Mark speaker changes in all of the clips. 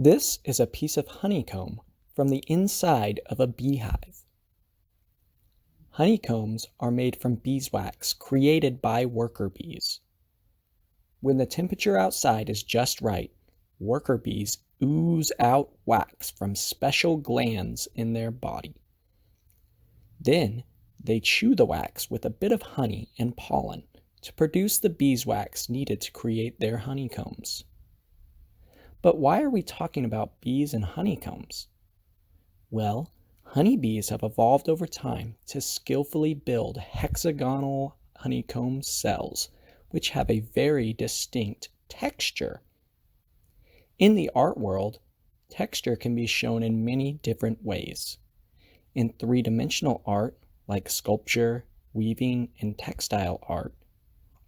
Speaker 1: This is a piece of honeycomb from the inside of a beehive. Honeycombs are made from beeswax created by worker bees. When the temperature outside is just right, worker bees ooze out wax from special glands in their body. Then they chew the wax with a bit of honey and pollen to produce the beeswax needed to create their honeycombs. But why are we talking about bees and honeycombs? Well, honeybees have evolved over time to skillfully build hexagonal honeycomb cells, which have a very distinct texture. In the art world, texture can be shown in many different ways. In three-dimensional art, like sculpture, weaving, and textile art,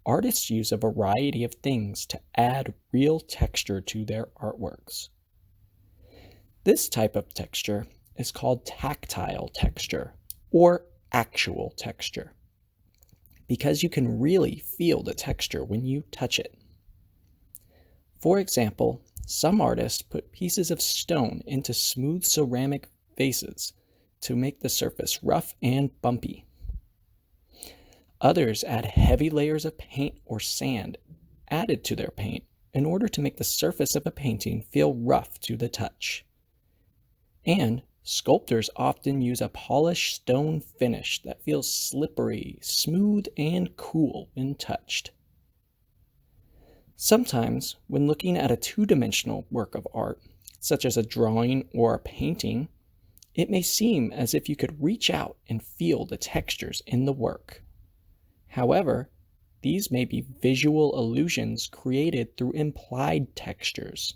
Speaker 1: artists use a variety of things to add real texture to their artworks. This type of texture is called tactile texture, or actual texture, because you can really feel the texture when you touch it. For example, some artists put pieces of stone into smooth ceramic vases to make the surface rough and bumpy. Others add heavy layers of paint or sand added to their paint in order to make the surface of a painting feel rough to the touch. And sculptors often use a polished stone finish that feels slippery, smooth, and cool when touched. Sometimes, when looking at a two-dimensional work of art, such as a drawing or a painting, it may seem as if you could reach out and feel the textures in the work. However, these may be visual illusions created through implied textures.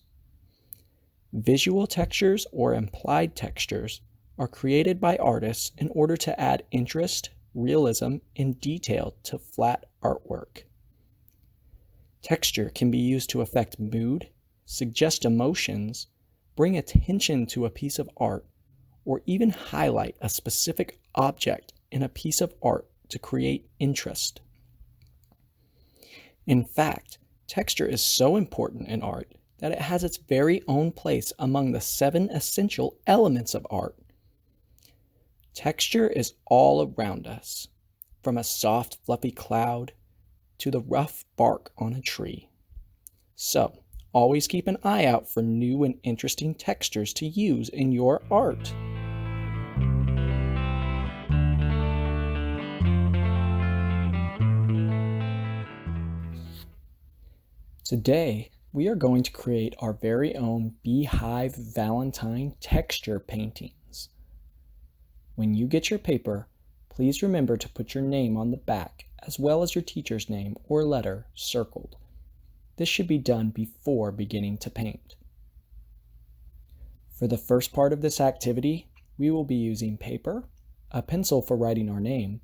Speaker 1: Visual textures or implied textures are created by artists in order to add interest, realism, and detail to flat artwork. Texture can be used to affect mood, suggest emotions, bring attention to a piece of art, or even highlight a specific object in a piece of art to create interest. In fact, texture is so important in art that it has its very own place among the 7 essential elements of art. Texture is all around us, from a soft, fluffy cloud to the rough bark on a tree. So, always keep an eye out for new and interesting textures to use in your art. Today, we are going to create our very own Beehive Valentine texture paintings. When you get your paper, please remember to put your name on the back as well as your teacher's name or letter circled. This should be done before beginning to paint. For the first part of this activity, we will be using paper, a pencil for writing our name,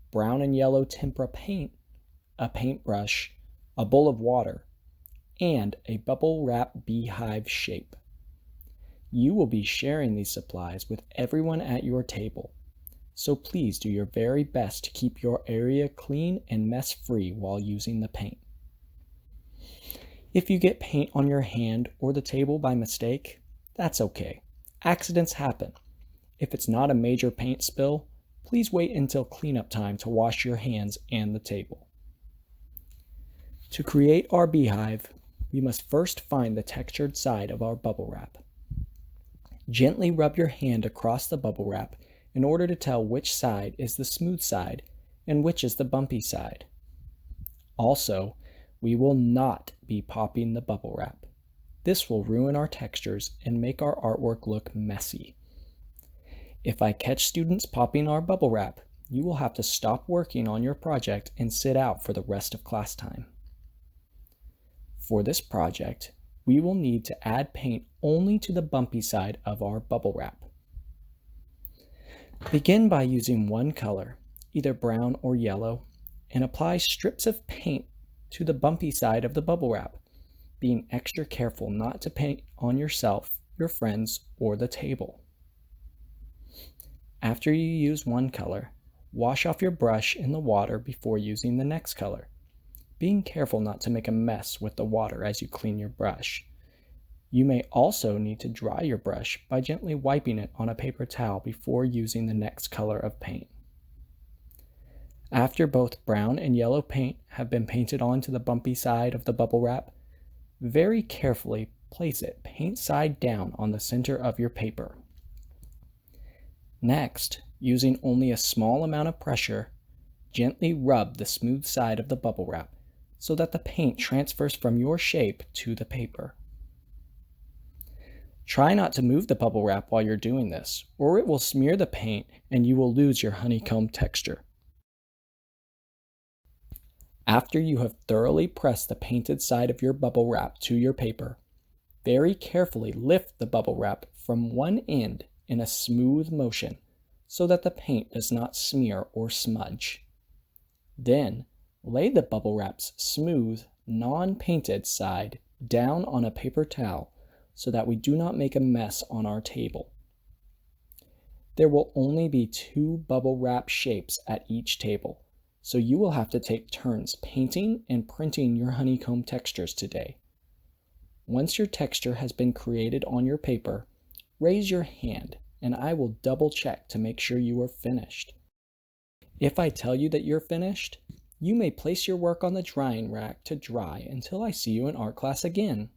Speaker 1: brown and yellow tempera paint, a paintbrush, a bowl of water, and a bubble wrap beehive shape. You will be sharing these supplies with everyone at your table, so please do your very best to keep your area clean and mess-free while using the paint. If you get paint on your hand or the table by mistake, that's okay. Accidents happen. If it's not a major paint spill, please wait until cleanup time to wash your hands and the table. To create our beehive, we must first find the textured side of our bubble wrap. Gently rub your hand across the bubble wrap in order to tell which side is the smooth side and which is the bumpy side. Also, we will not be popping the bubble wrap. This will ruin our textures and make our artwork look messy. If I catch students popping our bubble wrap, you will have to stop working on your project and sit out for the rest of class time. For this project, we will need to add paint only to the bumpy side of our bubble wrap. Begin by using one color, either brown or yellow, and apply strips of paint to the bumpy side of the bubble wrap, being extra careful not to paint on yourself, your friends, or the table. After you use one color, wash off your brush in the water before using the next color, being careful not to make a mess with the water as you clean your brush. You may also need to dry your brush by gently wiping it on a paper towel before using the next color of paint. After both brown and yellow paint have been painted onto the bumpy side of the bubble wrap, very carefully place it paint side down on the center of your paper. Next, using only a small amount of pressure, gently rub the smooth side of the bubble wrap so that the paint transfers from your shape to the paper. Try not to move the bubble wrap while you're doing this, or it will smear the paint and you will lose your honeycomb texture. After you have thoroughly pressed the painted side of your bubble wrap to your paper, very carefully lift the bubble wrap from one end in a smooth motion so that the paint does not smear or smudge. Then, lay the bubble wrap's smooth, non-painted side down on a paper towel so that we do not make a mess on our table. There will only be 2 bubble wrap shapes at each table, so you will have to take turns painting and printing your honeycomb textures today. Once your texture has been created on your paper, raise your hand and I will double check to make sure you are finished. If I tell you that you're finished, you may place your work on the drying rack to dry until I see you in art class again.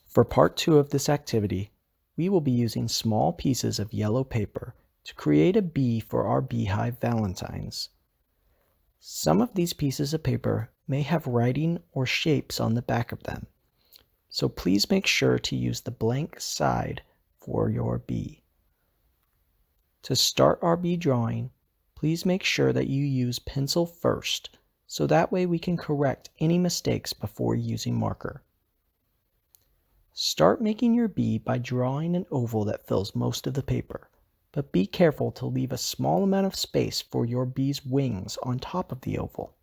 Speaker 1: For part 2 of this activity, we will be using small pieces of yellow paper to create a bee for our Beehive Valentines. Some of these pieces of paper may have writing or shapes on the back of them, so please make sure to use the blank side for your bee. To start our bee drawing, please make sure that you use pencil first, so that way we can correct any mistakes before using marker. Start making your bee by drawing an oval that fills most of the paper, but be careful to leave a small amount of space for your bee's wings on top of the oval.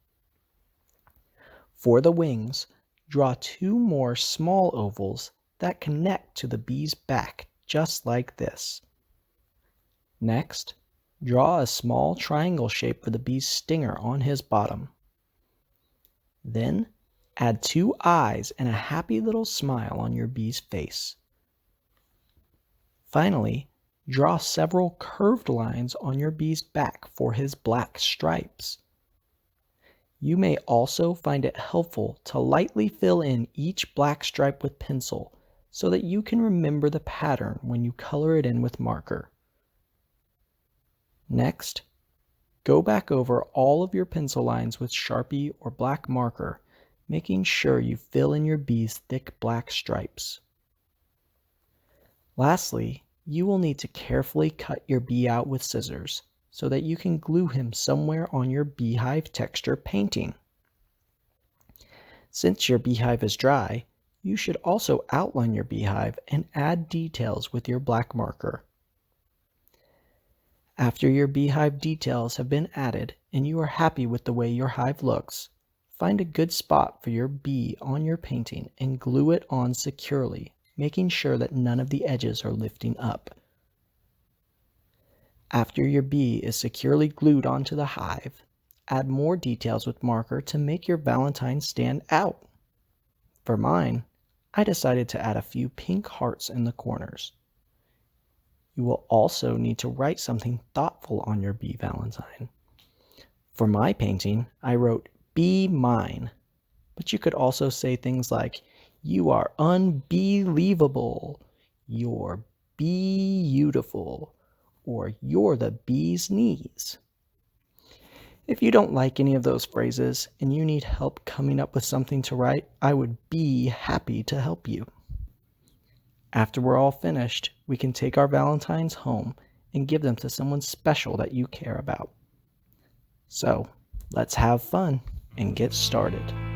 Speaker 1: For the wings, draw 2 more small ovals that connect to the bee's back, just like this. Next, draw a small triangle shape for the bee's stinger on his bottom. Then, add 2 eyes and a happy little smile on your bee's face. Finally, draw several curved lines on your bee's back for his black stripes. You may also find it helpful to lightly fill in each black stripe with pencil so that you can remember the pattern when you color it in with marker. Next, go back over all of your pencil lines with Sharpie or black marker, making sure you fill in your bee's thick black stripes. Lastly, you will need to carefully cut your bee out with scissors so that you can glue him somewhere on your beehive texture painting. Since your beehive is dry, you should also outline your beehive and add details with your black marker. After your beehive details have been added and you are happy with the way your hive looks, find a good spot for your bee on your painting and glue it on securely, making sure that none of the edges are lifting up. After your bee is securely glued onto the hive, add more details with marker to make your Valentine stand out. For mine, I decided to add a few pink hearts in the corners. You will also need to write something thoughtful on your bee Valentine. For my painting, I wrote, "Be mine," but you could also say things like, "You are unbelievable," "You're beautiful," or "You're the bee's knees." If you don't like any of those phrases and you need help coming up with something to write, I would be happy to help you. After we're all finished, we can take our Valentines home and give them to someone special that you care about. So, let's have fun and get started.